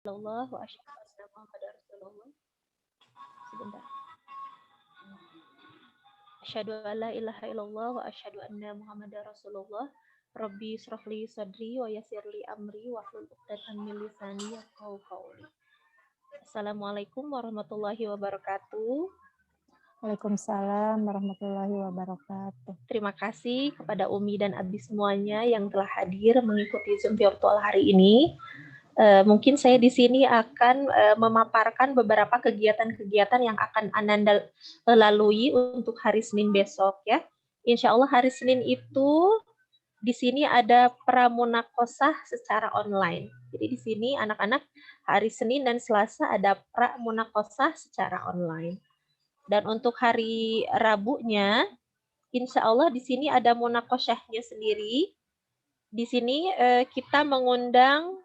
Illallah wa asyhadu anna Muhammadar Rasulullah. Sebentar. Asyhadu an la ilaha illallah wa asyhadu anna Muhammadar Rasulullah. Rabbi israh li sadri wa yassir li amri wa hlul 'uqdatam min lisani yafqahu qawli. Assalamualaikum warahmatullahi wabarakatuh. Waalaikumsalam warahmatullahi wabarakatuh. Terima kasih kepada Umi dan Abi semuanya yang telah hadir mengikuti Zoom virtual hari ini. Mungkin saya di sini akan memaparkan beberapa kegiatan-kegiatan yang akan Ananda lalui untuk hari Senin besok ya. Insya Allah hari Senin itu di sini ada pramunakosah secara online. Jadi di sini anak-anak hari Senin dan Selasa ada pramunakosah secara online. Dan untuk hari Rabunya, insya Allah di sini ada munakosyahnya sendiri. Di sini kita mengundang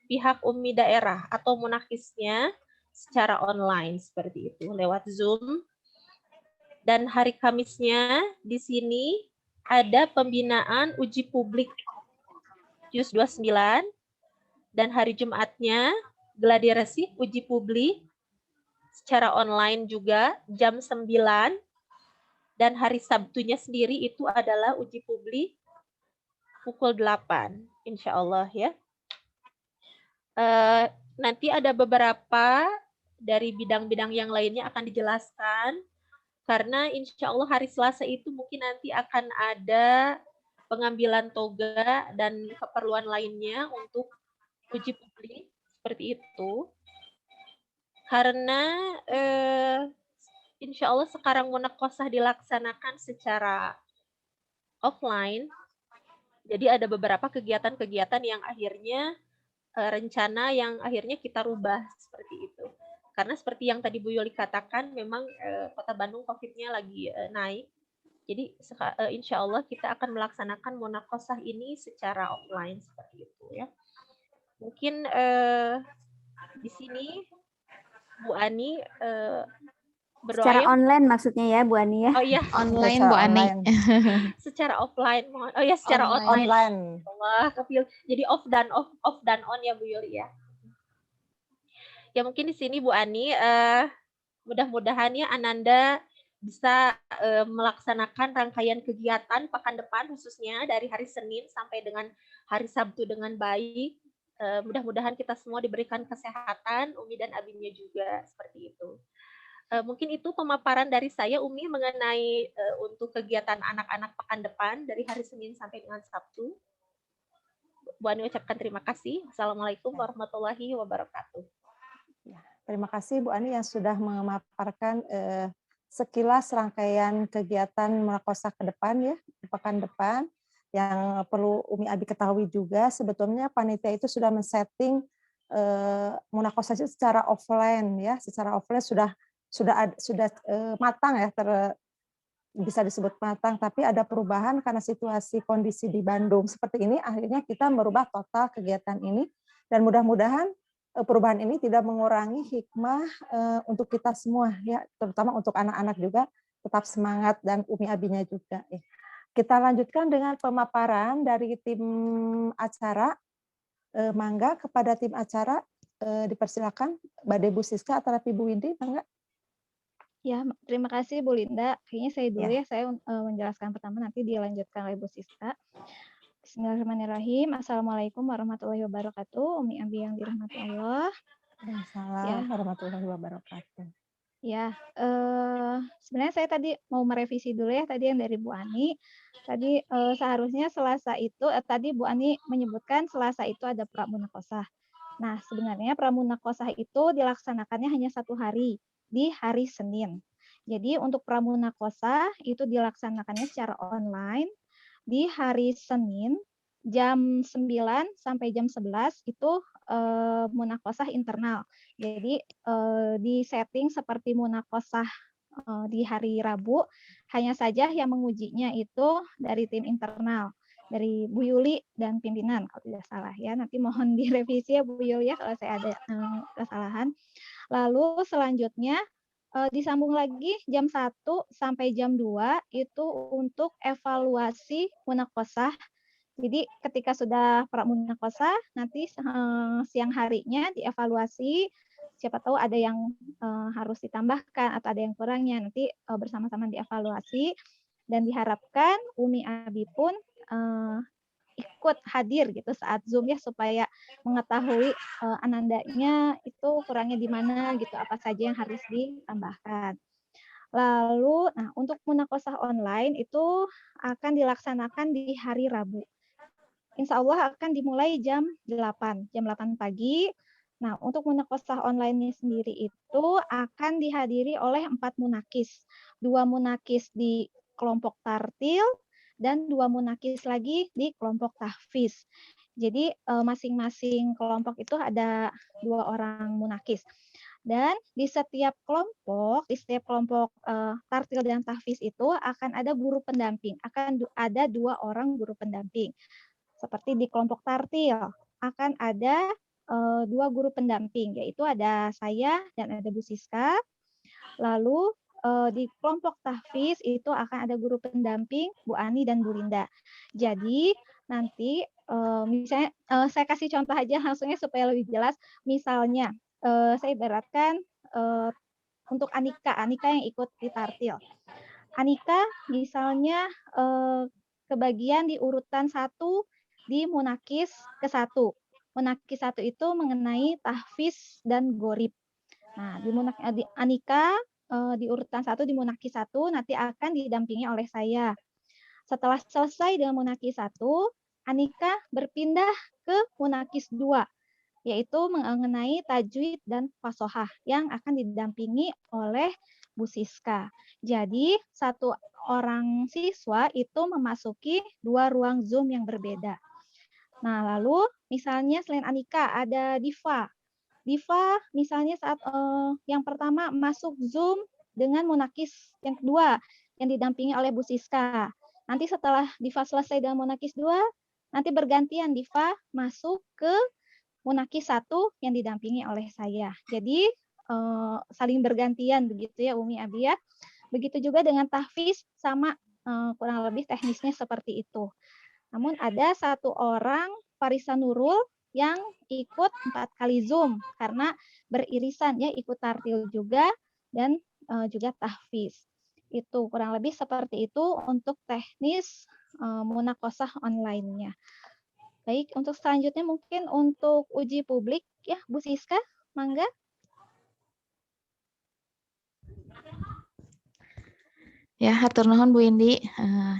pihak UMI daerah atau munakisnya secara online seperti itu lewat Zoom. Dan hari Kamisnya di sini ada pembinaan uji publik Juz 29 dan hari Jumatnya gladiresif uji publik secara online juga jam 9 dan hari Sabtunya sendiri itu adalah uji publik pukul 8 insya Allah ya. Nanti ada beberapa dari bidang-bidang yang lainnya akan dijelaskan karena insya Allah hari Selasa itu mungkin nanti akan ada pengambilan toga dan keperluan lainnya untuk uji publik seperti itu. Karena insya Allah sekarang munakosah dilaksanakan secara offline, jadi ada beberapa kegiatan-kegiatan yang akhirnya rencana yang akhirnya kita rubah seperti itu. Karena seperti yang tadi Bu Yoli katakan, memang Kota Bandung COVID-nya lagi naik. Jadi insya Allah kita akan melaksanakan munakosah ini secara offline seperti itu ya. Mungkin di sini Bu Ani berdoa secara ya. online maksudnya ya Bu Ani ya. Oh iya, Online Bu Ani. secara offline. Oh ya, secara online. Allah, jadi off dan on ya Bu Yoli ya. Ya mungkin di sini Bu Ani, mudah-mudahan ya Ananda bisa melaksanakan rangkaian kegiatan pekan depan khususnya dari hari Senin sampai dengan hari Sabtu dengan baik. Mudah-mudahan kita semua diberikan kesehatan, Umi dan Abinya juga seperti itu. Mungkin itu pemaparan dari saya Umi mengenai untuk kegiatan anak-anak pekan depan dari hari Senin sampai dengan Sabtu. Bu Ani ucapkan terima kasih. Assalamualaikum warahmatullahi wabarakatuh. Terima kasih Bu Ani yang sudah memaparkan sekilas rangkaian kegiatan munakosah ke depan ya, pekan depan. Yang perlu Umi Abi ketahui juga sebetulnya panitia itu sudah men-setting munakosah secara offline ya, secara offline sudah matang ya, bisa disebut matang, tapi ada perubahan karena situasi kondisi di Bandung seperti ini, akhirnya kita merubah total kegiatan ini dan mudah-mudahan perubahan ini tidak mengurangi hikmah untuk kita semua ya, terutama untuk anak-anak juga tetap semangat dan Umi Abinya juga. Kita lanjutkan dengan pemaparan dari tim acara. Mangga kepada tim acara dipersilakan Mbak Debu Siska atau Bu Windy, mangga. Ya, terima kasih Bu Linda. Kayaknya saya dulu ya, saya menjelaskan pertama nanti dilanjutkan oleh Bu Siska. Bismillahirrahmanirrahim. Assalamualaikum warahmatullahi wabarakatuh. Umi Abi yang dirahmati Allah. Waalaikumsalam warahmatullahi wabarakatuh. Ya, sebenarnya saya tadi mau merevisi dulu ya tadi yang dari Bu Ani. Tadi seharusnya Selasa itu, tadi Bu Ani menyebutkan Selasa itu ada pramunakosah. Nah, sebenarnya pramunakosah itu dilaksanakannya hanya 1 hari, di hari Senin. Jadi untuk pramunakosah itu dilaksanakannya secara online di hari Senin jam 9 sampai jam 11 itu munakosah internal. Jadi di setting seperti munakosah di hari Rabu, hanya saja yang mengujinya itu dari tim internal, dari Bu Yuli dan pimpinan kalau tidak salah ya. Nanti mohon direvisi ya Bu Yuli ya kalau saya ada kesalahan. Lalu selanjutnya disambung lagi jam 1 sampai jam 2 itu untuk evaluasi munakosah Jadi ketika sudah pramunakosah, nanti siang harinya dievaluasi, siapa tahu ada yang harus ditambahkan atau ada yang kurangnya, nanti bersama-sama dievaluasi, dan diharapkan Umi Abi pun ikut hadir gitu saat Zoom ya, supaya mengetahui anandanya itu kurangnya di mana gitu, apa saja yang harus ditambahkan. Lalu, nah untuk munakosah online itu akan dilaksanakan di hari Rabu. Insya Allah akan dimulai jam 8 pagi. Nah, untuk munakosah online-nya sendiri itu akan dihadiri oleh 4 munakis. 2 munakis di kelompok tartil dan 2 munakis lagi di kelompok tahfiz. Jadi masing-masing kelompok itu ada 2 orang munakis. Dan di setiap kelompok tartil dan tahfiz itu akan ada guru pendamping, akan ada 2 orang guru pendamping. Seperti di kelompok tartil akan ada 2 guru pendamping, yaitu ada saya dan ada Bu Siska. Lalu di kelompok tahfiz itu akan ada guru pendamping Bu Ani dan Bu Linda. Jadi nanti misalnya saya kasih contoh aja langsungnya supaya lebih jelas. Misalnya saya ibaratkan untuk Anika yang ikut di tartil. Anika misalnya kebagian di urutan 1 di munakis ke-1. Munakis 1 itu mengenai tahfiz dan gorib. Nah, di Anika di urutan 1 di munakis 1 nanti akan didampingi oleh saya. Setelah selesai dengan munakis 1, Anika berpindah ke munakis 2, yaitu mengenai tajwid dan fasohah yang akan didampingi oleh Bu Siska. Jadi, 1 orang siswa itu memasuki 2 ruang Zoom yang berbeda. Nah, lalu misalnya selain Anika ada Diva. Diva misalnya saat yang pertama masuk Zoom dengan munakis yang kedua yang didampingi oleh Bu Siska. Nanti setelah Diva selesai dengan munakis 2, nanti bergantian Diva masuk ke munakis 1 yang didampingi oleh saya. Jadi saling bergantian begitu ya Umi Abi ya. Begitu juga dengan tahfiz, sama kurang lebih teknisnya seperti itu. Namun ada 1 orang, Farisa Nurul, yang ikut 4 kali Zoom karena beririsan ya, ikut tartil juga dan juga tahfiz. Itu kurang lebih seperti itu untuk teknis munakosah online-nya. Baik, untuk selanjutnya mungkin untuk uji publik ya Bu Siska, mangga. Ya, hatur nuhun Bu Indi.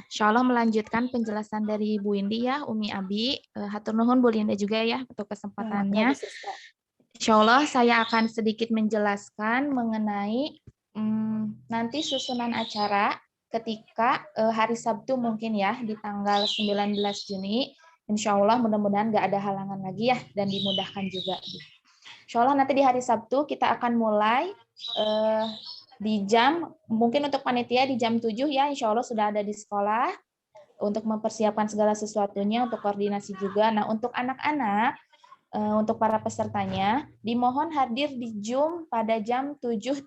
Insya Allah melanjutkan penjelasan dari Bu Indi ya, Umi Abi. Hatur nuhun Bu Linda juga ya untuk kesempatannya. Insya Allah saya akan sedikit menjelaskan mengenai nanti susunan acara ketika hari Sabtu mungkin ya, di tanggal 19 Juni. Insya Allah mudah-mudahan nggak ada halangan lagi ya, dan dimudahkan juga. Insya Allah nanti di hari Sabtu kita akan mulai di jam, mungkin untuk panitia di jam 7 ya, insya Allah sudah ada di sekolah untuk mempersiapkan segala sesuatunya, untuk koordinasi juga. Nah, untuk anak-anak, untuk para pesertanya, dimohon hadir di Zoom pada jam 7.30.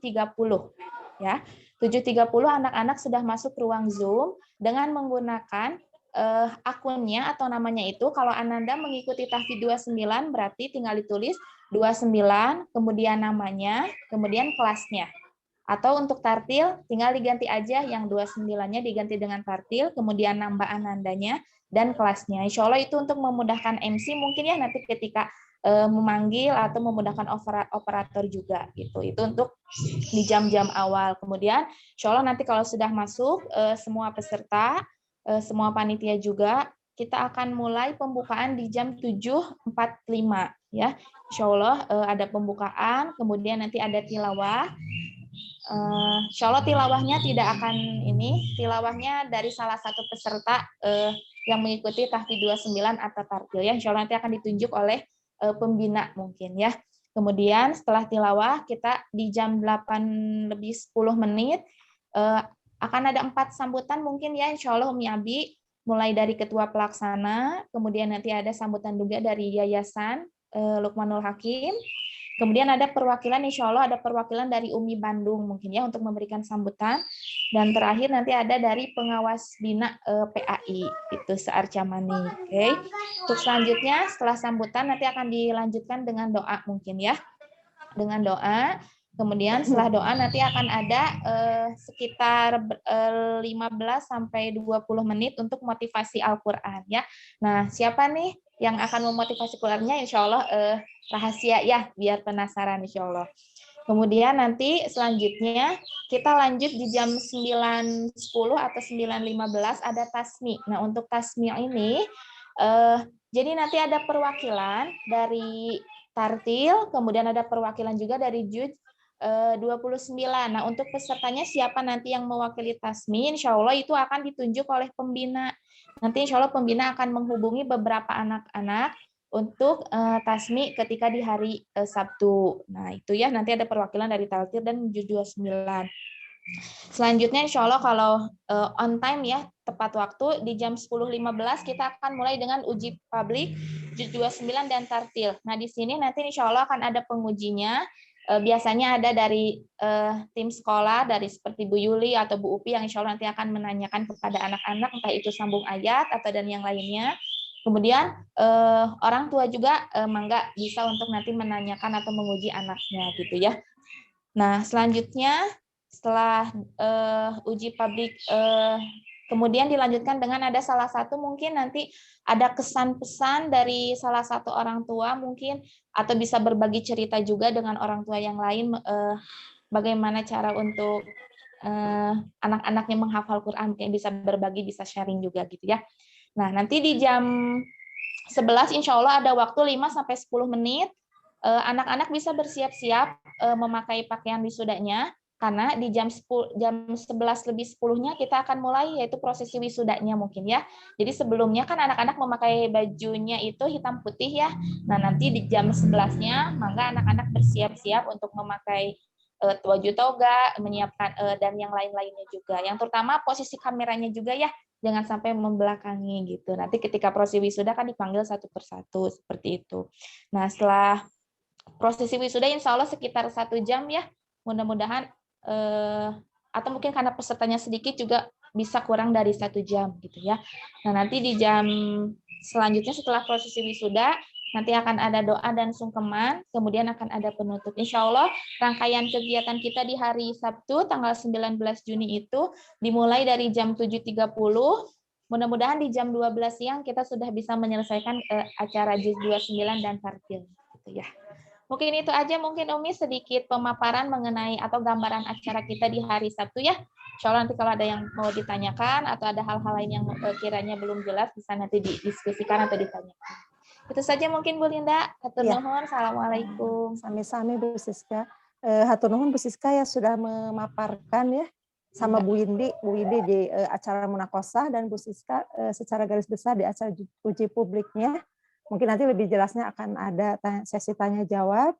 Ya, 7.30 anak-anak sudah masuk ruang Zoom dengan menggunakan akunnya atau namanya itu. Kalau Ananda mengikuti tahfiz 29 berarti tinggal ditulis 29, kemudian namanya, kemudian kelasnya. Atau untuk tartil, tinggal diganti aja yang 29-nya diganti dengan tartil, kemudian nambah anandanya, dan kelasnya. Insya Allah itu untuk memudahkan MC mungkin ya nanti ketika memanggil atau memudahkan operator juga. Itu untuk di jam-jam awal. Kemudian insya Allah nanti kalau sudah masuk semua peserta, semua panitia juga, kita akan mulai pembukaan di jam 7.45. Ya. Insya Allah ada pembukaan, kemudian nanti ada tilawah. Insya Allah tilawahnya tidak akan tilawahnya dari salah satu peserta yang mengikuti tahfiz 29 atau tartil ya. Insya Allah nanti akan ditunjuk oleh pembina mungkin ya. Kemudian setelah tilawah kita di jam 8 lebih 10 menit akan ada 4 sambutan mungkin ya, insya Allah Umi Abi, mulai dari ketua pelaksana, kemudian nanti ada sambutan juga dari Yayasan Lukmanul Hakim, Kemudian ada perwakilan, insya Allah ada perwakilan dari UMI Bandung mungkin ya untuk memberikan sambutan. Dan terakhir nanti ada dari pengawas bina PAI, itu searca mani. Oke. Untuk selanjutnya setelah sambutan nanti akan dilanjutkan dengan doa mungkin ya. Dengan doa. Kemudian setelah doa nanti akan ada sekitar 15 sampai 20 menit untuk motivasi Al-Qur'an ya. Nah, siapa nih yang akan memotivasi Qur'annya? Insya Allah rahasia ya, biar penasaran insya Allah. Kemudian nanti selanjutnya kita lanjut di jam 9.10 atau 9.15 ada tasmi. Nah, untuk tasmi ini jadi nanti ada perwakilan dari Tartil, kemudian ada perwakilan juga dari Juz 29. Nah, untuk pesertanya siapa nanti yang mewakili tasmi, insya Allah itu akan ditunjuk oleh pembina. Nanti insya Allah pembina akan menghubungi beberapa anak-anak untuk tasmi ketika di hari Sabtu. Nah, itu ya, nanti ada perwakilan dari Tartil dan Juz 29. Selanjutnya insya Allah kalau on time ya, tepat waktu, di jam 10.15 kita akan mulai dengan uji publik Juz 29 dan Tartil. Nah, di sini nanti insya Allah akan ada pengujinya. Biasanya ada dari tim sekolah, dari seperti Bu Yuli atau Bu Upi yang insya Allah nanti akan menanyakan kepada anak-anak, entah itu sambung ayat atau dan yang lainnya. Kemudian orang tua juga mangga bisa untuk nanti menanyakan atau menguji anaknya gitu ya. Nah, selanjutnya setelah uji publik kemudian dilanjutkan dengan ada salah satu mungkin nanti ada kesan-pesan dari salah satu orang tua mungkin, atau bisa berbagi cerita juga dengan orang tua yang lain bagaimana cara untuk anak-anaknya menghafal Quran, mungkin bisa berbagi, bisa sharing juga gitu ya. Nah, nanti di jam 11 insya Allah ada waktu 5-10 menit, anak-anak bisa bersiap-siap memakai pakaian wisudanya. Karena di jam 11 lebih 10-nya kita akan mulai yaitu prosesi wisudanya mungkin ya. Jadi sebelumnya kan anak-anak memakai bajunya itu hitam putih ya. Nah, nanti di jam 11-nya maka anak-anak bersiap-siap untuk memakai baju toga, menyiapkan dan yang lain-lainnya juga. Yang terutama posisi kameranya juga ya, jangan sampai membelakangi gitu. Nanti ketika prosesi wisuda kan dipanggil satu persatu seperti itu. Nah, setelah prosesi wisuda insya Allah sekitar 1 jam ya. Mudah-mudahan atau mungkin karena pesertanya sedikit juga bisa kurang dari 1 jam gitu ya. Nah, nanti di jam selanjutnya setelah prosesi wisuda nanti akan ada doa dan sungkeman, kemudian akan ada penutup. Insya Allah rangkaian kegiatan kita di hari Sabtu tanggal 19 Juni itu dimulai dari jam 7.30. Mudah-mudahan di jam 12 siang kita sudah bisa menyelesaikan acara Juz 29 dan Tartil gitu ya. Mungkin itu aja, mungkin Umi sedikit pemaparan mengenai atau gambaran acara kita di hari Sabtu ya. Insya Allah nanti kalau ada yang mau ditanyakan atau ada hal-hal lain yang kiranya belum jelas bisa nanti didiskusikan atau ditanyakan. Itu saja mungkin Bu Linda. Hatur nuhun. Assalamualaikum. Sami-sami Bu Siska. Hatur nuhun Bu Siska ya sudah memaparkan ya sama Bu Windy di acara Munakosah dan Bu Siska secara garis besar di acara uji publiknya. Mungkin nanti lebih jelasnya akan ada sesi tanya jawab.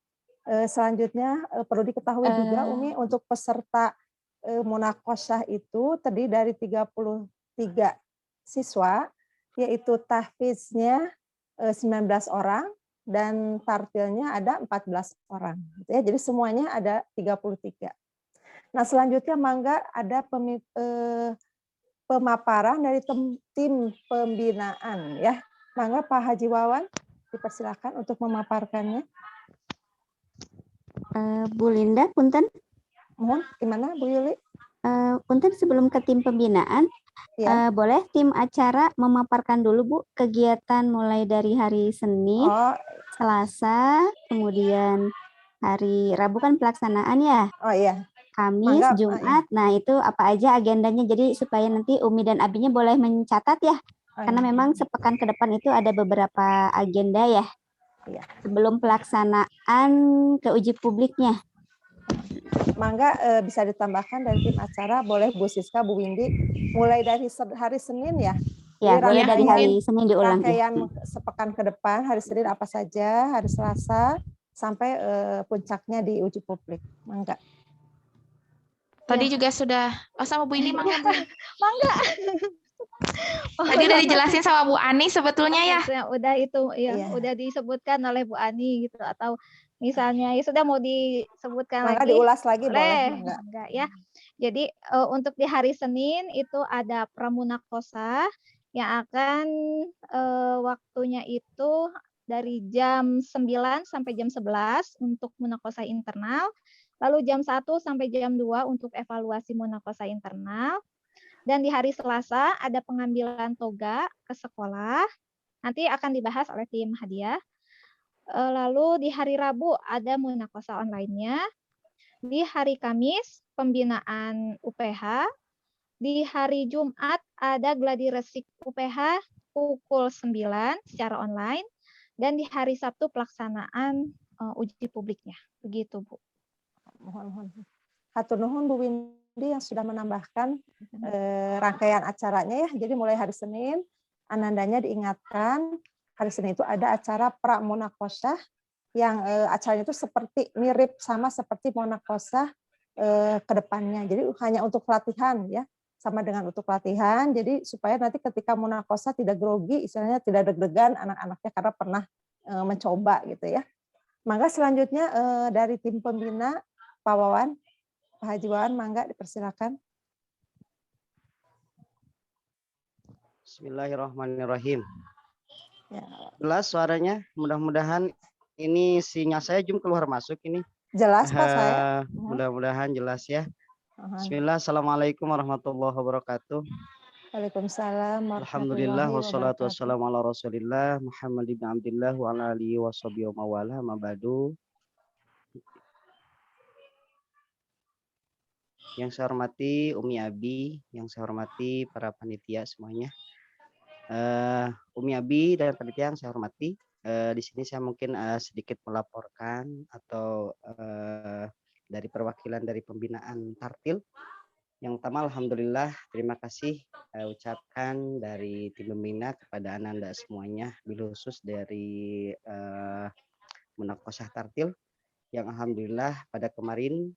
Selanjutnya perlu diketahui juga Umi untuk peserta Munakosah itu terdiri dari 33 siswa, yaitu tahfiznya 19 orang dan tartilnya ada 14 orang. Ya, jadi semuanya ada 33. Nah, selanjutnya mangga ada pemaparan dari tim pembinaan ya. Mangga Pak Haji Wawan dipersilakan untuk memaparkannya. Bu Linda, punten. Mohon, gimana Bu Yuli? Punten sebelum ke tim pembinaan, ya. Boleh tim acara memaparkan dulu Bu kegiatan mulai dari hari Senin, Selasa, kemudian hari Rabu kan pelaksanaan ya. Oh iya. Kamis, Jumat. Iya. Nah itu apa aja agendanya, jadi supaya nanti Umi dan Abinya boleh mencatat ya. Karena memang sepekan ke depan itu ada beberapa agenda ya. Iya. Sebelum pelaksanaan ke uji publiknya. Mangga bisa ditambahkan dari tim acara, boleh Bu Siska, Bu Windy, mulai dari hari Senin ya. Ya, boleh dari hari Senin diulang. Rangkaian sepekan ke depan, hari Senin apa saja, hari Selasa, sampai puncaknya di uji publik. Mangga. Tadi juga sudah, sama Bu Windy, mangga. Mangga. Tadi udah dijelasin sama Bu Ani sebetulnya ya. Udah itu ya, udah disebutkan oleh Bu Ani gitu, atau Misalnya ya sudah mau disebutkan Mangga lagi, diulas lagi boleh, enggak ya. Jadi untuk di hari Senin itu ada pramunakosa yang akan waktunya itu dari jam 9 sampai jam 11 untuk munakosa internal, lalu jam 1 sampai jam 2 untuk evaluasi munakosa internal. Dan di hari Selasa ada pengambilan toga ke sekolah, nanti akan dibahas oleh tim hadiah. Lalu di hari Rabu ada munakosa online-nya. Di hari Kamis pembinaan UPH. Di hari Jumat ada gladi resik UPH pukul 9 secara online. Dan di hari Sabtu pelaksanaan uji publiknya. Begitu, Bu. Mohon. Hatur nuhun Bu Windy yang sudah menambahkan rangkaian acaranya ya. Jadi mulai hari Senin, Anandanya diingatkan hari Senin itu ada acara pramunakosa yang acaranya itu seperti mirip sama seperti munakosa ke depannya. Jadi hanya untuk pelatihan ya, sama dengan untuk pelatihan. Jadi supaya nanti ketika munakosa tidak grogi, istilahnya tidak deg-degan anak-anaknya karena pernah mencoba gitu ya. Mangga selanjutnya dari tim pembina Pak Wawan, Pak Haji Wawan, mangga dipersilakan. Bismillahirrahmanirrahim. Ya. Jelas suaranya, mudah-mudahan ini sinyal saya Zoom keluar masuk ini. Jelas Pak saya. Mudah-mudahan jelas ya. Bismillah, Assalamualaikum warahmatullahi wabarakatuh. Waalaikumsalam warahmatullahi Alhamdulillah, wassalatu wabarakatuh. wassalamu ala rasulillah, Muhammad ibn Abdillah wa ala alihi wa sahbihi wa mawala, mabadu. Yang saya hormati Umi Abi, yang saya hormati para panitia semuanya. Umi Abi dan panitia yang saya hormati, di sini saya mungkin sedikit melaporkan atau dari perwakilan dari pembinaan Tartil. Yang pertama, alhamdulillah, terima kasih ucapkan dari tim pembina kepada Ananda semuanya, bil khusus dari Munakosah Tartil, yang alhamdulillah pada kemarin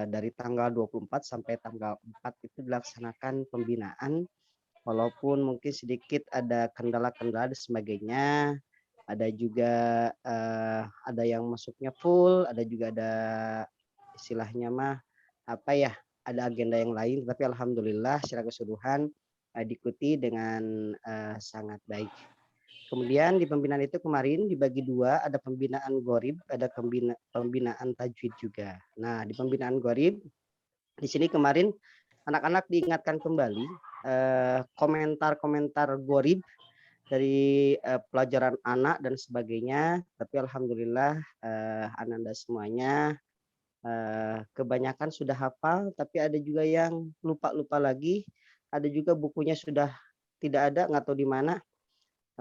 dari tanggal 24 sampai tanggal 4 itu dilaksanakan pembinaan. Walaupun mungkin sedikit ada kendala-kendala dan sebagainya, ada juga ada yang masuknya full, ada juga ada istilahnya mah apa ya, ada agenda yang lain, tapi alhamdulillah secara keseluruhan diikuti dengan sangat baik. Kemudian di pembinaan itu kemarin dibagi dua, ada pembinaan Gorib, ada pembinaan Tajwid juga. Nah di pembinaan Gorib, di sini kemarin anak-anak diingatkan kembali komentar-komentar Gorib dari pelajaran anak dan sebagainya, tapi alhamdulillah Ananda semuanya kebanyakan sudah hafal, tapi ada juga yang lupa-lupa lagi, ada juga bukunya sudah tidak ada, nggak tahu di mana.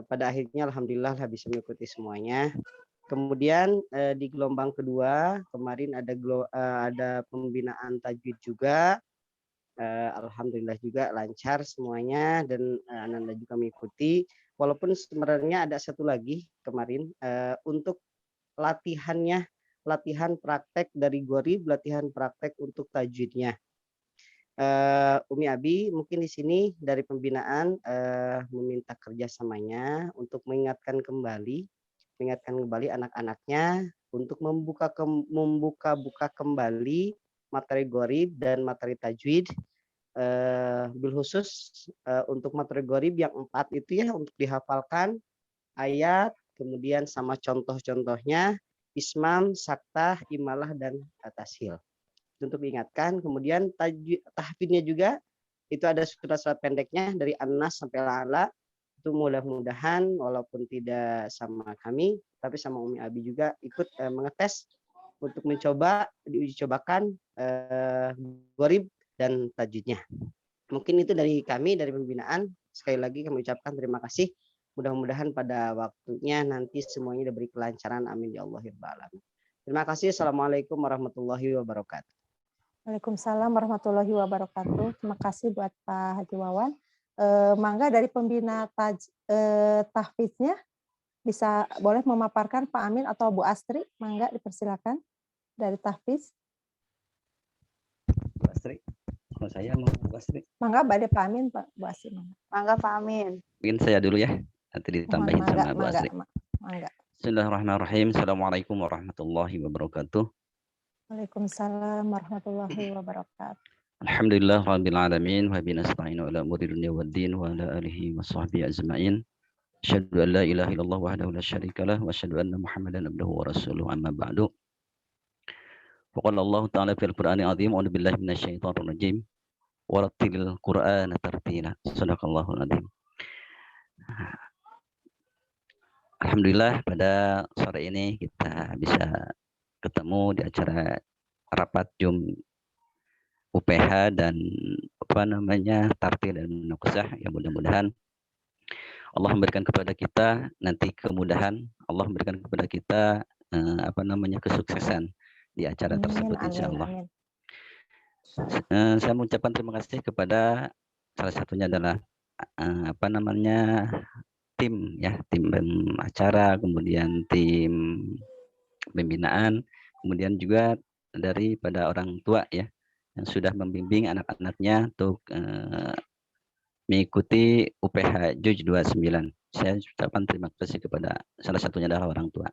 Pada akhirnya alhamdulillah bisa mengikuti semuanya. Kemudian di gelombang kedua kemarin ada pembinaan tajwid juga. Alhamdulillah juga lancar semuanya dan Ananda juga mengikuti. Walaupun sebenarnya ada satu lagi kemarin untuk latihan praktek dari Gorib, latihan praktek untuk tajwidnya. Umi Abi mungkin di sini dari pembinaan meminta kerjasamanya untuk mengingatkan kembali anak-anaknya untuk membuka kembali materi Gorib dan materi tajwid, bil khusus untuk materi Gorib yang 4 itu ya, untuk dihafalkan ayat, kemudian sama contoh-contohnya, ismam, saktah, imalah, dan tashil. Untuk diingatkan, kemudian tahfidnya juga itu ada surat-surat pendeknya dari An-Nas sampai Al-A'la. Itu mudah-mudahan walaupun tidak sama kami, tapi sama Umi Abi juga ikut mengetes untuk mencoba diuji cobakan Gorib dan tajwidnya. Mungkin itu dari kami, dari pembinaan. Sekali lagi kami ucapkan terima kasih. Mudah-mudahan pada waktunya nanti semuanya diberi kelancaran. Amin ya Allah. Terima kasih. Assalamualaikum warahmatullahi wabarakatuh. Waalaikumsalam warahmatullahi wabarakatuh. Terima kasih buat Pak Haji Wawan. Mangga dari pembina tahfidnya boleh memaparkan Pak Amin atau Bu Astri. Mangga dipersilakan dari tahfiz. Bu Astri. Kalau saya mau Bu Astri. Mangga badai Pak Amin, Pak Bu Astri. Mangga Pak Amin. Mungkin saya dulu ya. Nanti ditambahin sama Bu Astri. Mangga. Bismillahirrahmanirrahim. Assalamualaikum warahmatullahi wabarakatuh. Waalaikumsalam warahmatullahi wabarakatuh. Alhamdulillah rabbil alamin wa bihi nasta'inu ala umuri dunya waddin wa ala alihi wa sahbihi ajma'in. Asyhadu an la ilaha illallah wahdahu la syarika lah wa asyhadu anna Muhammadan abduhu wa rasuluhu amma ba'du. Faqala Allah ta'ala fil Qur'anil azim, a'udzu billahi minasyaitonir rajim. Warattilil Qur'ana tartila. Shadaqallahul azim. Alhamdulillah pada sore ini kita bisa ketemu di acara rapat Jum UPH dan tartil dan munakusah. Ya mudah-mudahan Allah memberikan kepada kita nanti kemudahan, Allah memberikan kepada kita kesuksesan di acara tersebut insyaallah. Saya mengucapkan terima kasih kepada salah satunya adalah tim acara, kemudian tim pembinaan, kemudian juga daripada orang tua ya yang sudah membimbing anak-anaknya untuk mengikuti UPH JUJ 29. Saya ucapkan terima kasih kepada salah satunya adalah orang tua.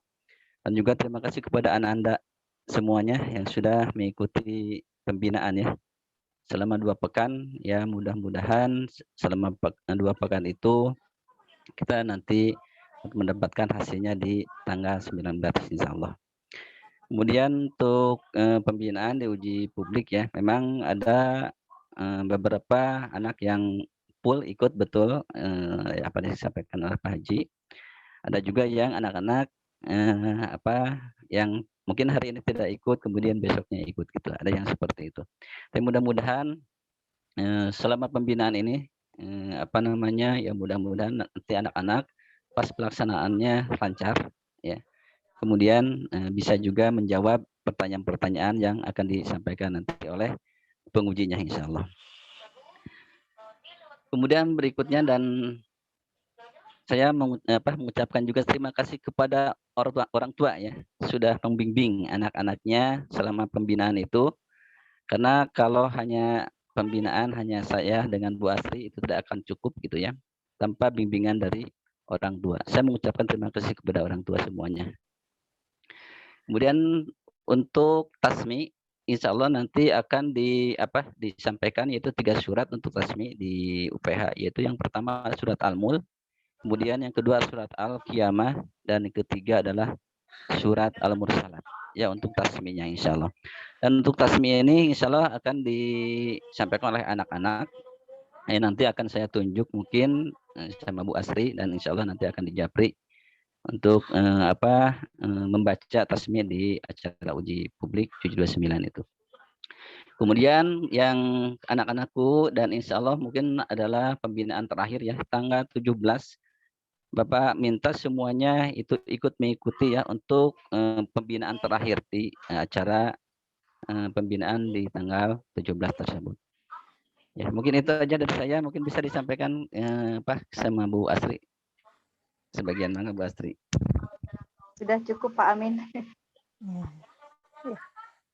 Dan juga terima kasih kepada anak-anak semuanya yang sudah mengikuti pembinaan ya. Selama 2 pekan ya, mudah-mudahan selama 2 pekan itu kita nanti mendapatkan hasilnya di tanggal 19 insyaallah. Kemudian untuk pembinaan di uji publik ya, memang ada beberapa anak yang full ikut betul apa yang disampaikan oleh Pak Haji. Ada juga yang anak-anak yang mungkin hari ini tidak ikut, kemudian besoknya ikut gitu. Ada yang seperti itu. Tapi mudah-mudahan selama pembinaan ini ya mudah-mudahan nanti anak-anak pas pelaksanaannya lancar ya. Kemudian bisa juga menjawab pertanyaan-pertanyaan yang akan disampaikan nanti oleh pengujinya insyaallah. Kemudian berikutnya dan saya mengucapkan juga terima kasih kepada orang tua ya sudah membimbing anak-anaknya selama pembinaan itu, karena kalau hanya pembinaan hanya saya dengan Bu Asri itu tidak akan cukup gitu ya, tanpa bimbingan dari orang tua. Saya mengucapkan terima kasih kepada orang tua semuanya. Kemudian untuk tasmi, insya Allah nanti akan disampaikan yaitu 3 surat untuk tasmi di UPH, yaitu yang pertama surat Al-Mulk, kemudian yang kedua surat Al-Qiyamah, dan yang ketiga adalah surat Al-Mursalat. Ya untuk tasminya insya Allah. Dan untuk tasmi ini insya Allah akan disampaikan oleh anak-anak. Nanti akan saya tunjuk mungkin sama Bu Asri dan insya Allah nanti akan dijapri untuk membaca tasmi di acara uji publik 729 itu. Kemudian yang anak-anakku dan insya Allah mungkin adalah pembinaan terakhir ya tanggal 17. Bapak minta semuanya itu ikut mengikuti ya untuk pembinaan terakhir di acara pembinaan di tanggal 17 tersebut. Ya, mungkin itu aja dari saya, mungkin bisa disampaikan sama Bu Asri. Sebagian mana Bu Asri? Sudah cukup Pak Amin. Ya.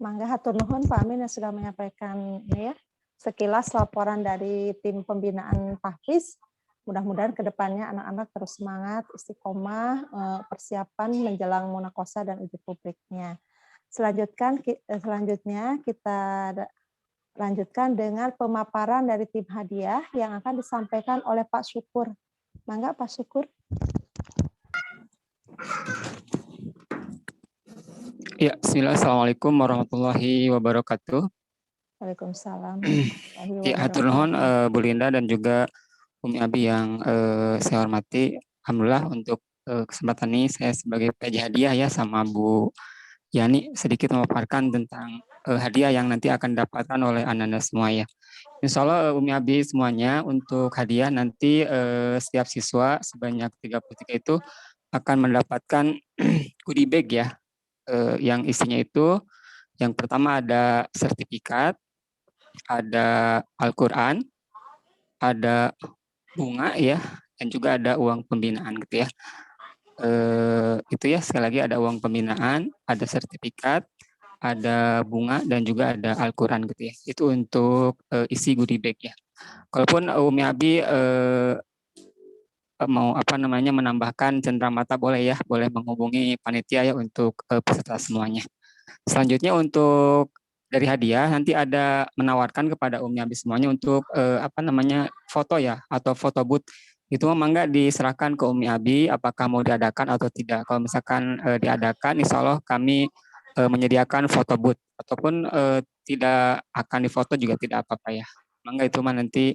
Mangga hatur nuhun Pak Amin yang sudah menyampaikan ya sekilas laporan dari tim pembinaan tahfiz. Mudah-mudahan ke depannya anak-anak terus semangat, istiqomah, persiapan menjelang munakosa dan uji publiknya. Selanjutnya kita lanjutkan dengan pemaparan dari tim hadiah yang akan disampaikan oleh Pak Syukur. Mangga Pak Syukur. Ya, bismillah. Assalamualaikum warahmatullahi wabarakatuh. Waalaikumsalam. Ya, hatur nuhun Bu Linda dan juga Umi Abi yang saya hormati. Alhamdulillah untuk kesempatan ini saya sebagai PJ hadiah ya sama Bu Yani sedikit memaparkan tentang hadiah yang nanti akan didapatkan oleh anak-anak semua ya. Insya Allah Umi Abi semuanya untuk hadiah nanti setiap siswa sebanyak 33 itu akan mendapatkan goodie bag ya. Yang isinya itu yang pertama ada sertifikat, ada Al-Quran, ada bunga ya, dan juga ada uang pembinaan gitu ya. Itu ya, sekali lagi ada uang pembinaan, ada sertifikat, ada bunga, dan juga ada Al-Quran gitu ya. Itu untuk isi goodie bag ya. Kalaupun Umi Abi mau apa namanya menambahkan cenderamata boleh ya, boleh menghubungi panitia ya untuk peserta semuanya. Selanjutnya untuk dari hadiah nanti ada menawarkan kepada Umi Abi semuanya untuk apa namanya foto ya atau foto booth. Itu mangga diserahkan ke Umi Abi apakah mau diadakan atau tidak. Kalau misalkan diadakan, insya Allah kami menyediakan foto booth ataupun tidak akan difoto juga tidak apa-apa ya. Mangga itu mah nanti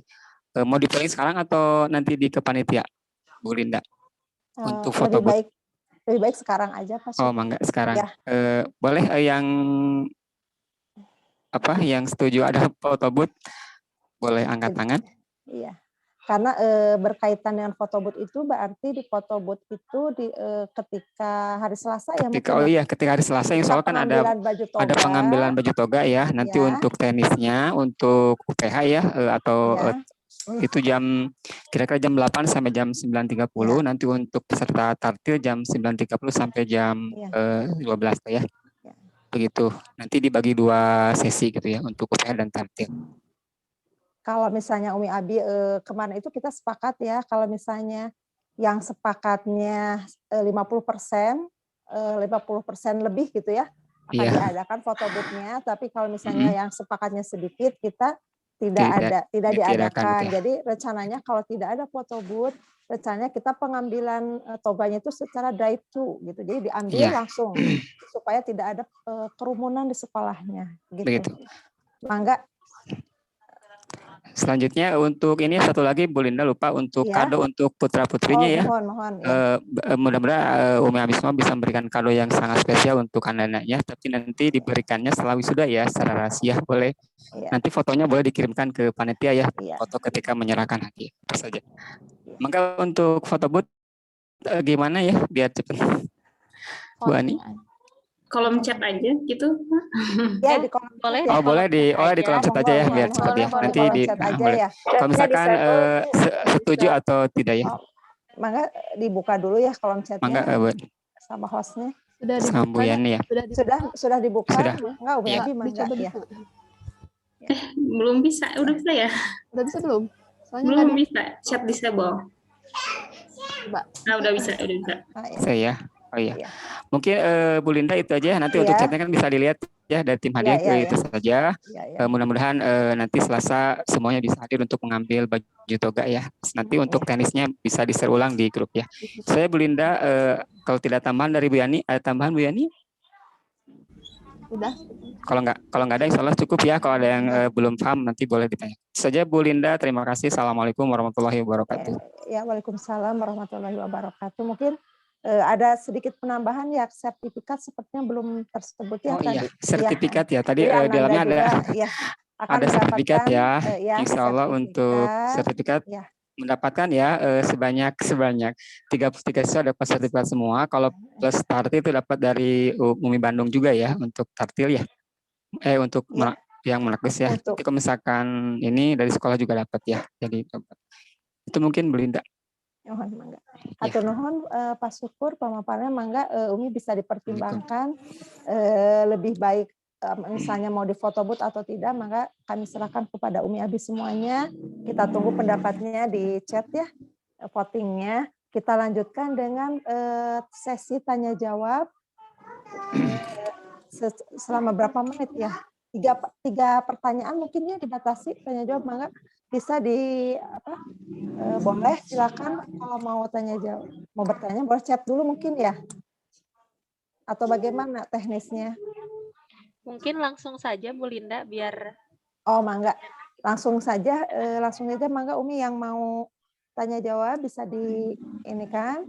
mau dipilih sekarang atau nanti di kepanitia, Bu Linda, untuk foto booth. Lebih baik sekarang aja Pak. Oh mangga sekarang. Ya. Boleh yang apa yang setuju ada foto booth boleh angkat tangan. Iya. Karena berkaitan dengan foto booth itu berarti di foto booth itu ketika hari Selasa ya mungkin. Oh iya, ketika hari Selasa yang soal kan ada pengambilan baju toga ya. Nanti ya. Untuk tenisnya untuk UPH ya atau ya. Itu kira-kira jam 8 sampai jam 9.30 ya. Nanti untuk peserta tartil jam 9.30 sampai jam ya. 12 ya. Ya. Begitu. Nanti dibagi 2 sesi gitu ya untuk UPH dan tartil. Kalau misalnya Umi Abi kemarin itu kita sepakat ya, kalau misalnya yang sepakatnya 50%, 50% lebih gitu ya, akan diadakan foto booth-nya, tapi kalau misalnya yang sepakatnya sedikit, kita tidak diadakan. Ya. Jadi rencananya kalau tidak ada foto booth, rencananya kita pengambilan toganya itu secara drive-thru gitu, jadi diambil langsung, supaya tidak ada kerumunan di sekolahnya. Gitu. Mangga. Selanjutnya untuk ini satu lagi Bu Linda lupa untuk kado untuk putra-putrinya ya. Mohon. Ya. Mudah-mudahan Umi Abi semua bisa memberikan kado yang sangat spesial untuk anak-anaknya, tapi nanti diberikannya setelah wisuda ya secara rahasia boleh. Ya. Nanti fotonya boleh dikirimkan ke panitia ya, foto ketika menyerahkan hadiah. Itu saja. Maka untuk foto booth gimana ya biar cepat. Bu Ani. Kolom chat aja gitu. Ya, di kolom boleh. Oh, boleh di kolom chat aja ya biar cepat ya. Nanti di boleh. Ya. Kalau misalkan setuju atau tidak ya. Mangga dibuka dulu ya kolom chatnya. Mangga sama hostnya. Sudah dibuka. Bu Yani ya. Sudah dibuka. Sudah. Enggak, Umi Abi mangga ya. Belum bisa. Udah bisa ya? Udah bisa belum? Soalnya belum bisa. Chat disable. Coba. Udah bisa. Saya. Oh iya. Mungkin Bu Linda itu aja. Nanti untuk chatnya kan bisa dilihat ya dari tim hadiah itu saja. Mudah-mudahan nanti Selasa semuanya bisa hadir untuk mengambil baju toga ya. Nanti untuk tenisnya bisa di-share ulang di grup ya. Saya Bu Linda, kalau tidak tambahan dari Bu Yani, ada tambahan Bu Yani? Udah. Kalau nggak ada insya Allah cukup ya. Kalau ada yang belum paham nanti boleh ditanya. Itu saja Bu Linda, terima kasih. Assalamualaikum warahmatullahi wabarakatuh. Ya, waalaikumsalam warahmatullahi wabarakatuh. Mungkin ada sedikit penambahan ya, sertifikat sepertinya belum tersebut ya. Oh iya, sertifikat ya. Tadi di dalamnya ada sertifikat ya. Insya Allah untuk sertifikat mendapatkan ya sebanyak 33 siswa dapat sertifikat semua. Kalau plus tartil itu dapat dari UMI Bandung juga ya untuk tartil ya. Untuk yang menakbis ya. Tapi kalau misalkan ini dari sekolah juga dapat ya. Jadi itu mungkin Bu Linda. Mangga. Atur nuhun Pak Syukur pemaparannya mangga Umi bisa dipertimbangkan lebih baik misalnya mau di foto booth atau tidak, maka kami serahkan kepada Umi Abi semuanya. Kita tunggu pendapatnya di chat ya, votingnya. Kita lanjutkan dengan sesi tanya jawab selama berapa menit ya? 3 pertanyaan mungkin ya dibatasi tanya jawab, mangga bisa boleh silakan kalau mau tanya jawab, mau bertanya boleh chat dulu mungkin ya, atau bagaimana teknisnya? Mungkin langsung saja Bu Linda biar. Oh mangga langsung saja mangga Umi yang mau tanya jawab bisa ini kan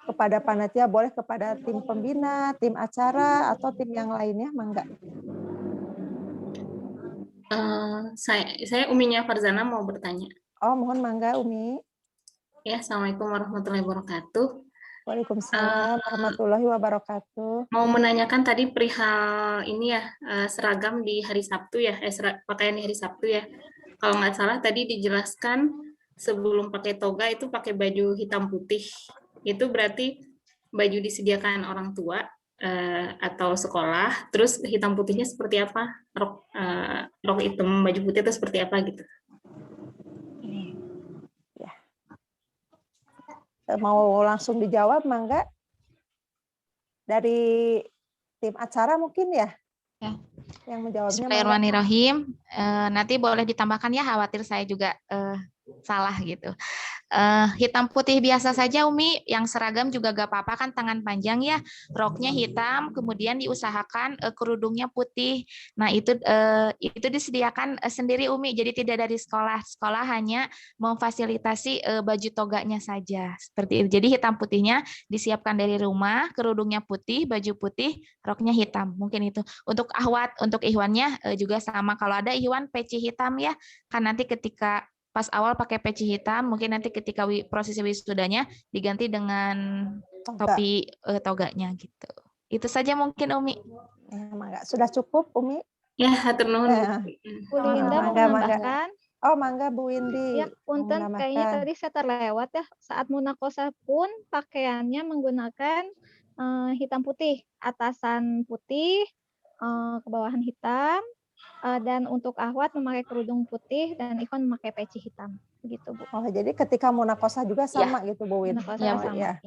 kepada panitia, boleh kepada tim pembina, tim acara atau tim yang lainnya mangga. Saya Uminya Farzana mau bertanya. Oh, mohon mangga Umi. Ya, Assalamualaikum warahmatullahi wabarakatuh. Waalaikumsalam warahmatullahi wabarakatuh. Mau menanyakan tadi perihal ini ya, seragam di hari Sabtu ya, pakaian di hari Sabtu ya. Kalau nggak salah tadi dijelaskan sebelum pakai toga itu pakai baju hitam putih. Itu berarti baju disediakan orang tua atau sekolah, terus hitam putihnya seperti apa? Rok hitam, baju putih itu seperti apa gitu? mau langsung dijawab, mangga dari tim acara mungkin ya, Ya. yang menjawabnya. Bismillahirrahmanirrahim. Nanti boleh ditambahkan ya, khawatir saya juga salah gitu. Hitam putih biasa saja Umi, yang seragam juga gak apa-apa kan, tangan panjang ya, roknya hitam, kemudian diusahakan kerudungnya putih. Nah itu disediakan sendiri Umi, jadi tidak dari sekolah hanya memfasilitasi baju toganya saja seperti itu. Jadi hitam putihnya disiapkan dari rumah, kerudungnya putih, baju putih, roknya hitam, mungkin itu. Untuk ahwat, untuk ihwannya juga sama, kalau ada ihwan peci hitam ya, kan nanti ketika pas awal pakai peci hitam, mungkin nanti ketika prosesi wisudanya diganti dengan topi toganya gitu. Itu saja mungkin Umi. Mangga. Sudah cukup Umi? Ya, hatur nuhun. Bu Linda mau menambahkan? Oh, mangga Bu Windy. Ya, punten, kayaknya tadi saya terlewat ya. Saat munakosah pun pakaiannya menggunakan hitam putih, atasan putih, kebawahan hitam, dan untuk ahwat memakai kerudung putih dan ikhwan memakai peci hitam, begitu Bu. Oh, jadi ketika munakosah juga sama gitu Bu Win? Munakosah sama. Ya.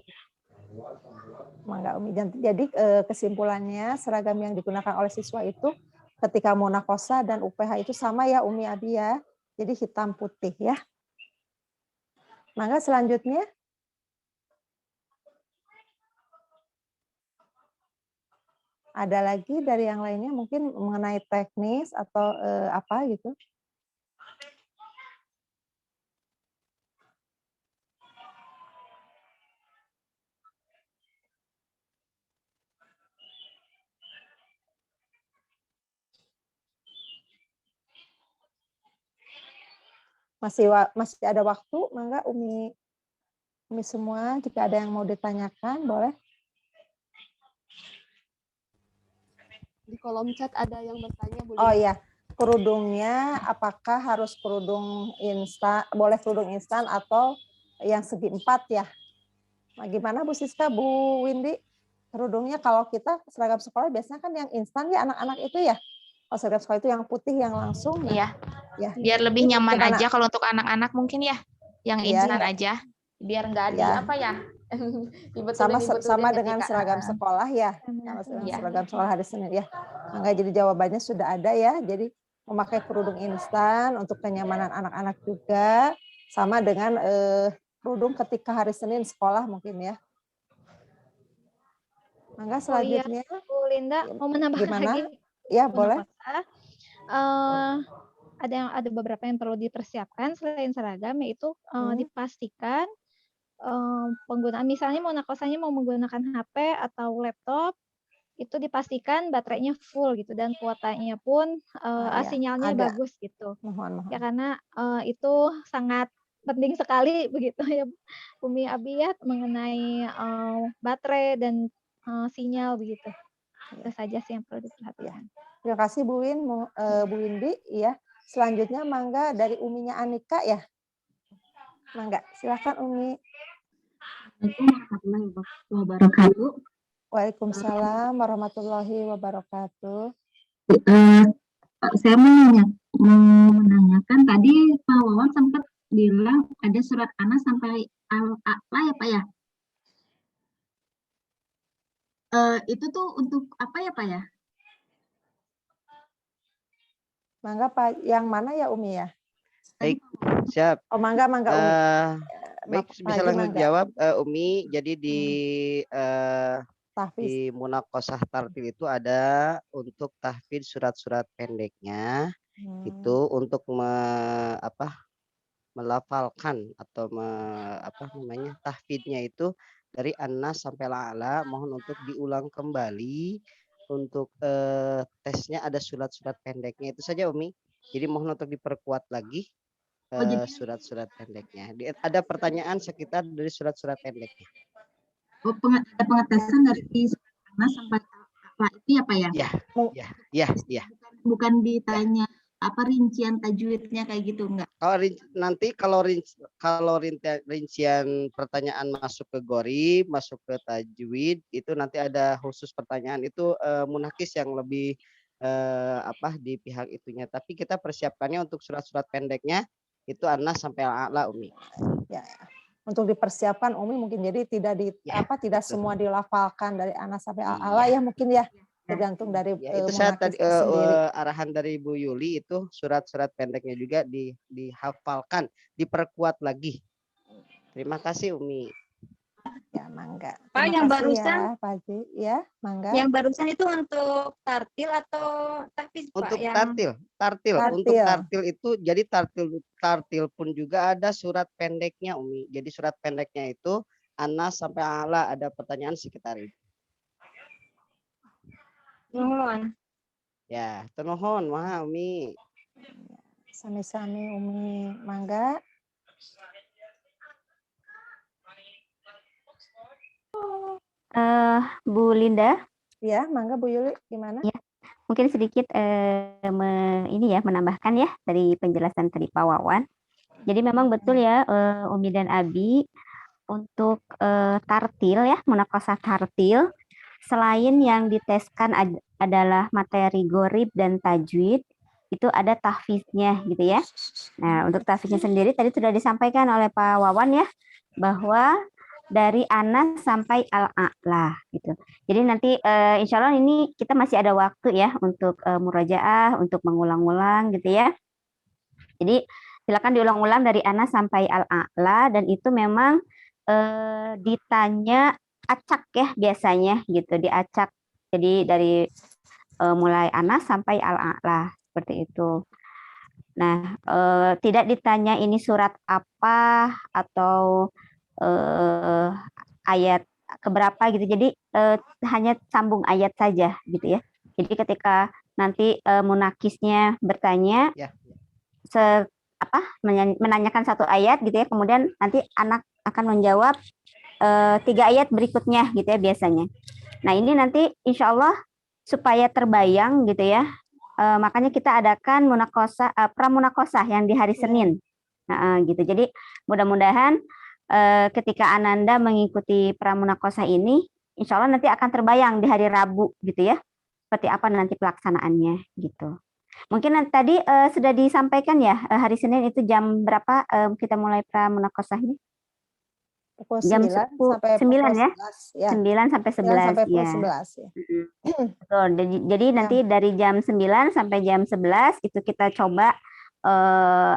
Mangga Umi. Jadi kesimpulannya seragam yang digunakan oleh siswa itu ketika munakosah dan UPH itu sama ya Umi Abi ya. Jadi hitam putih ya. Mangga selanjutnya. Ada lagi dari yang lainnya mungkin mengenai teknis atau apa gitu? Masih ada waktu, mangga Umi semua, jika ada yang mau ditanyakan boleh. Di kolom chat ada yang bertanya, Bu. Oh iya, kerudungnya apakah harus kerudung instan, boleh kerudung instan atau yang segi 4 ya? Nah, gimana Bu Siska, Bu Windy? Kerudungnya kalau kita seragam sekolah biasanya kan yang instan ya anak-anak itu ya? Kalau seragam sekolah itu yang putih yang langsung. Iya. Ya. Biar lebih nyaman gimana? aja kalau untuk anak-anak mungkin ya, yang instan aja. Biar nggak ada apa ya? sama dengan seragam sekolah ya, seragam sekolah hari Senin ya. Maka jadi jawabannya sudah ada ya. Jadi memakai kerudung instan untuk kenyamanan anak-anak juga, sama dengan kerudung ketika hari Senin sekolah mungkin ya. Maka selanjutnya, Bu Linda mau menambahkan lagi? Ya boleh. Ada beberapa yang perlu dipersiapkan selain seragam, yaitu dipastikan penggunaan, misalnya munakosahnya mau menggunakan HP atau laptop, itu dipastikan baterainya full gitu dan kuotanya pun sinyalnya bagus gitu. Mohon. Ya karena itu sangat penting sekali begitu ya Umi Abi ya, mengenai baterai dan sinyal begitu. Itu saja sih yang perlu diperhatikan. Terima kasih Bu Windy ya. Selanjutnya mangga dari Uminya Anika ya. Mangga, silakan Umi. Assalamualaikum warahmatullahi wabarakatuh. Waalaikumsalam warahmatullahi wabarakatuh. Saya mau menanyakan tadi Pak Wawan sempat bilang ada surat Anas sampai Al-A'la ya Pak ya? Itu tuh untuk apa ya Pak ya? Mangga Pak, yang mana ya Umi ya? Baik, siap. Oh mangga Umi. Baik, bisa langsung jawab Umi. Jadi di munakosah tartil itu ada untuk tahfidz surat-surat pendeknya, itu untuk melafalkan atau tahfidnya itu dari An-Nas sampai Al-A'la. Mohon untuk diulang kembali. Untuk tesnya ada surat-surat pendeknya itu saja Umi. Jadi mohon untuk diperkuat lagi surat-surat pendeknya. Ada pertanyaan sekitar dari surat-surat pendeknya. Oh, pengetesan dari Anas sampai Al-A'la itu ya Pak ya? Ya. Bukan ditanya apa rincian tajwidnya kayak gitu enggak? Kalau rincian pertanyaan masuk ke gori, masuk ke tajwid, itu nanti ada khusus pertanyaan itu munakis yang lebih di pihak itunya. Tapi kita persiapkannya untuk surat-surat pendeknya itu Anas sampai Al-A'la Umi. Ya. untuk dipersiapkan Umi mungkin jadi tidak semua dilafalkan dari ana sampai ala ya mungkin ya, tergantung dari ya, itu saya tadi sendiri. arahan dari Bu Yuli itu surat-surat pendeknya juga dihafalkan, diperkuat lagi. Terima kasih Umi. Ya, mangga. Pak, Terima yang kasih barusan ya, Pak Haji. Ya, mangga. Yang barusan itu untuk tartil atau tahfiz, Pak? Untuk Yang tartil. Untuk tartil itu jadi tartil pun juga ada surat pendeknya Umi. Jadi surat pendeknya itu Anas sampai Ala, ada pertanyaan sekitar itu. Nuhun. Ya, termohon maha Umi. Sami-sami Umi, mangga. Bu Linda. Ya, mangga Bu Yuli, gimana? Ya, mungkin sedikit menambahkan ya dari penjelasan tadi Pak Wawan. Jadi memang betul ya Umi dan Abi untuk tartil ya, munakosah tartil, selain yang diteskan adalah materi gorib dan tajwid, itu ada tahfiznya gitu ya. Nah, untuk tahfiznya sendiri tadi sudah disampaikan oleh Pak Wawan ya, bahwa dari Anas sampai Al-A'la gitu. Jadi nanti insya Allah ini kita masih ada waktu ya untuk murojaah, untuk mengulang-ulang gitu ya. Jadi silakan diulang-ulang dari Anas sampai Al-A'la, dan itu memang ditanya acak ya biasanya gitu, diacak. Jadi dari mulai Anas sampai Al-A'la seperti itu. Nah, tidak ditanya ini surat apa atau ayat keberapa gitu. Jadi hanya sambung ayat saja gitu ya. Jadi ketika nanti munakisnya bertanya menanyakan satu ayat gitu ya, kemudian nanti anak akan menjawab 3 ayat berikutnya gitu ya biasanya. Nah, ini nanti insya Allah supaya terbayang gitu ya, makanya kita adakan pramunakosah yang di hari Senin. Nah, gitu. Jadi mudah-mudahan ketika Ananda mengikuti pramunakosah ini, insya Allah nanti akan terbayang di hari Rabu gitu ya, seperti apa nanti pelaksanaannya gitu. Mungkin tadi sudah disampaikan ya, hari Senin itu jam berapa kita mulai pramunakosahnya? Pukul Jam 9 sampai 9 pukul ya? 11 ya. 9 sampai 11 sampai pukul ya. 11 ya. Betul. Jadi nanti dari jam 9 sampai jam 11 itu kita coba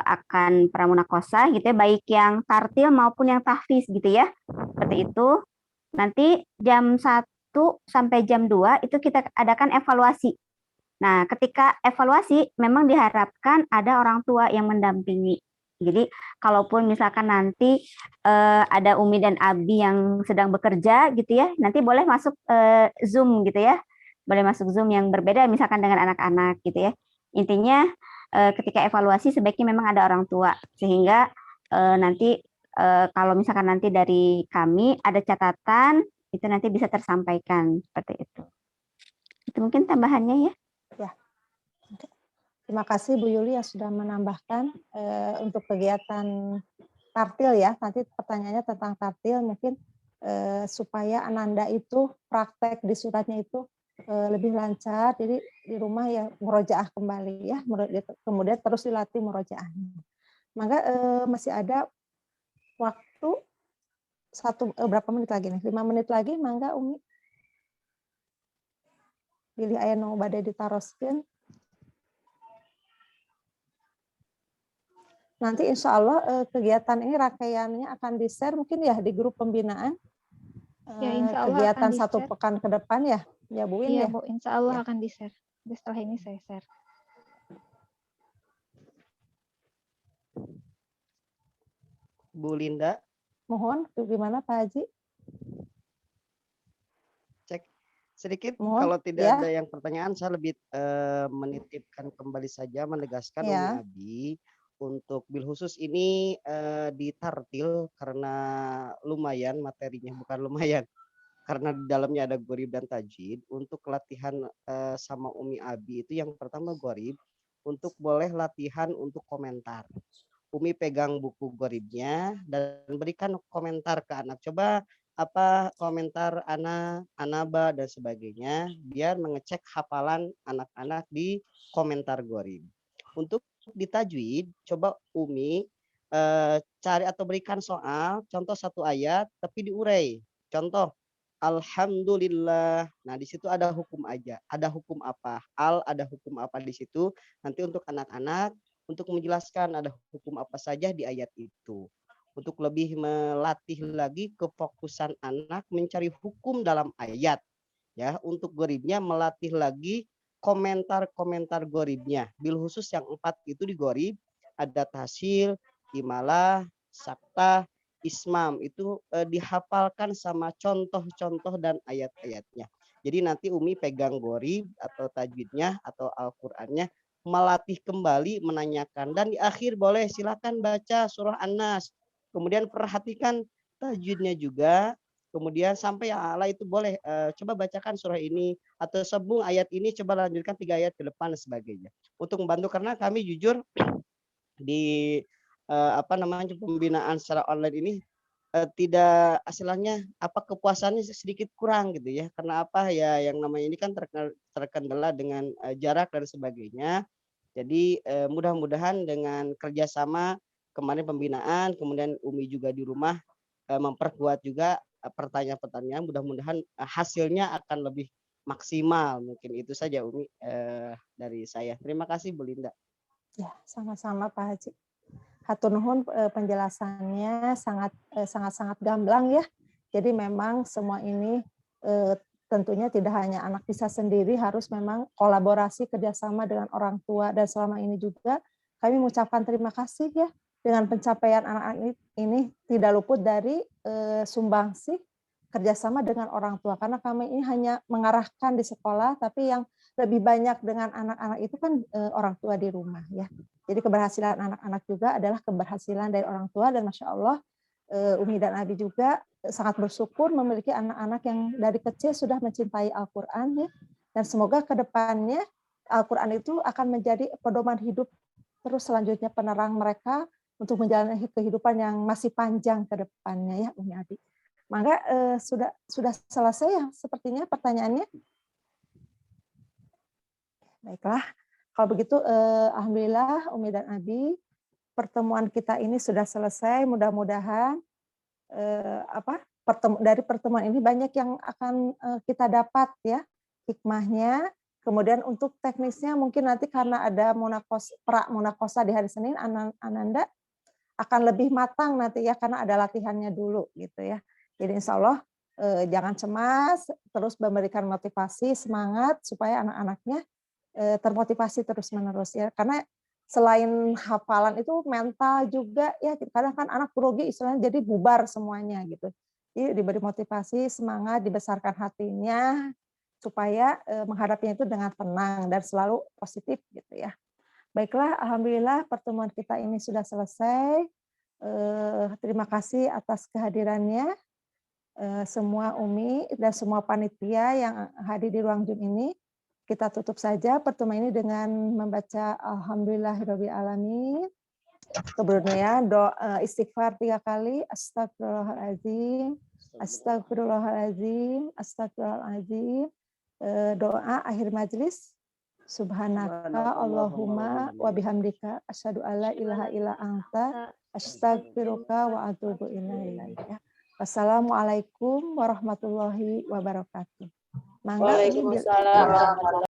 akan pramunakosah gitu ya, baik yang tartil maupun yang tahfiz gitu ya. Seperti itu. Nanti jam 1 sampai jam 2 itu kita adakan evaluasi. Nah, ketika evaluasi memang diharapkan ada orang tua yang mendampingi. Jadi, kalaupun misalkan nanti ada Umi dan Abi yang sedang bekerja gitu ya, nanti boleh masuk Zoom gitu ya. Boleh masuk Zoom yang berbeda misalkan dengan anak-anak gitu ya. Intinya ketika evaluasi sebaiknya memang ada orang tua, sehingga nanti kalau misalkan nanti dari kami ada catatan, itu nanti bisa tersampaikan seperti itu. Itu mungkin tambahannya ya. Ya. Terima kasih Bu Yuli yang sudah menambahkan untuk kegiatan tartil ya. Nanti pertanyaannya tentang tartil mungkin supaya Ananda itu praktek di suratnya itu lebih lancar. Jadi di rumah ya murojaah kembali ya. Kemudian terus dilatih murojaahnya. Maka masih ada waktu berapa menit lagi nih? 5 menit lagi, mangga Umi. Pilih aya nu bade ditaroskeun. Nanti insya Allah kegiatan ini rangkaiannya akan di-share mungkin ya di grup pembinaan. Ya, insya Allah kegiatan akan 1 pekan ke depan ya, ya Bu Win iya, ya. Bu, insya Allah Ya. akan di-share. Setelah ini saya share. Bu Linda. Mohon, gimana Pak Haji? Cek sedikit, Mohon, kalau tidak ya. ada yang pertanyaan, saya lebih menitipkan kembali saja, menegaskan Ya. Umi Abi, untuk bil khusus ini ditartil karena lumayan materinya, bukan lumayan, karena di dalamnya ada gorib dan tajwid. Untuk latihan sama Umi Abi itu yang pertama gorib, untuk boleh latihan untuk komentar. Umi pegang buku goribnya dan berikan komentar ke anak. Coba apa komentar Anaba dan sebagainya, biar mengecek hafalan anak-anak di komentar gorib. Untuk di tajwid, coba Umi cari atau berikan soal, contoh satu ayat, tapi diurai. Contoh, Alhamdulillah. Nah, di situ ada hukum aja. Ada hukum apa? Ada hukum apa di situ. Nanti untuk anak-anak, untuk menjelaskan ada hukum apa saja di ayat itu. Untuk lebih melatih lagi kefokusan anak mencari hukum dalam ayat. Ya, untuk goribnya melatih lagi komentar-komentar goribnya. Bil khusus yang 4 itu di gorib, ada tahsil, imalah, sakta, ismam, itu dihafalkan sama contoh-contoh dan ayat-ayatnya. Jadi nanti Umi pegang gorib atau tajwidnya atau Al-Qur'annya, melatih kembali, menanyakan, dan di akhir boleh silakan baca surah An-Nas. Kemudian perhatikan tajwidnya juga. Kemudian sampai yang ala itu boleh coba bacakan surah ini atau sambung ayat ini, coba lanjutkan 3 ayat ke depan dan sebagainya. Untuk membantu, karena kami jujur di pembinaan secara online ini tidak hasilnya kepuasannya sedikit kurang gitu ya. Karena apa ya, yang namanya ini kan terkendala dengan jarak dan sebagainya. Jadi mudah-mudahan dengan kerjasama kemarin pembinaan, kemudian Umi juga di rumah memperkuat juga pertanyaan-pertanyaan, mudah-mudahan hasilnya akan lebih maksimal. Mungkin itu saja Umi dari saya. Terima kasih Bu Linda. Ya, sama-sama Pak Haji. Hatur nuhun, penjelasannya sangat gamblang ya. Jadi memang semua ini tentunya tidak hanya anak bisa sendiri, harus memang kolaborasi kerjasama dengan orang tua, dan selama ini juga kami mengucapkan terima kasih ya, dengan pencapaian anak-anak ini tidak luput dari sumbangsi kerjasama dengan orang tua, karena kami ini hanya mengarahkan di sekolah, tapi yang lebih banyak dengan anak-anak itu kan orang tua di rumah ya. Jadi keberhasilan anak-anak juga adalah keberhasilan dari orang tua, dan Masya Allah Umi dan Abi juga sangat bersyukur memiliki anak-anak yang dari kecil sudah mencintai Al-Quran ya. Dan semoga ke depannya Al-Quran itu akan menjadi pedoman hidup terus selanjutnya, penerang mereka untuk menjalani kehidupan yang masih panjang ke depannya ya Umi Abi. Maka sudah selesai ya sepertinya pertanyaannya. Baiklah, kalau begitu alhamdulillah Umi dan Abi, pertemuan kita ini sudah selesai. Mudah-mudahan dari pertemuan ini banyak yang akan kita dapat ya hikmahnya. Kemudian untuk teknisnya mungkin nanti karena ada munakosa di hari Senin, Ananda akan lebih matang nanti ya, karena ada latihannya dulu gitu ya. Jadi insya Allah jangan cemas, terus memberikan motivasi, semangat supaya anak-anaknya termotivasi terus-menerus ya. Karena selain hafalan itu mental juga ya, kadang kan anak grogi istilahnya, jadi bubar semuanya gitu. Jadi diberi motivasi, semangat, dibesarkan hatinya supaya menghadapinya itu dengan tenang dan selalu positif gitu ya. Baiklah, alhamdulillah pertemuan kita ini sudah selesai. Terima kasih atas kehadirannya semua Umi dan semua panitia yang hadir di ruang Zoom ini. Kita tutup saja pertemuan ini dengan membaca Alhamdulillahirabbil alamin. Kemudian doa istighfar 3 kali, astagfirullahaladzim, astagfirullahaladzim, astagfirullahaladzim. Doa akhir majlis, subhanaka Allahumma wa bihamdika asyhadu alla ilaha illa anta astaghfiruka wa atubu ilaika. Wassalamualaikum warahmatullahi wabarakatuh. Waalaikumsalam warahmatullahi wabarakatuh.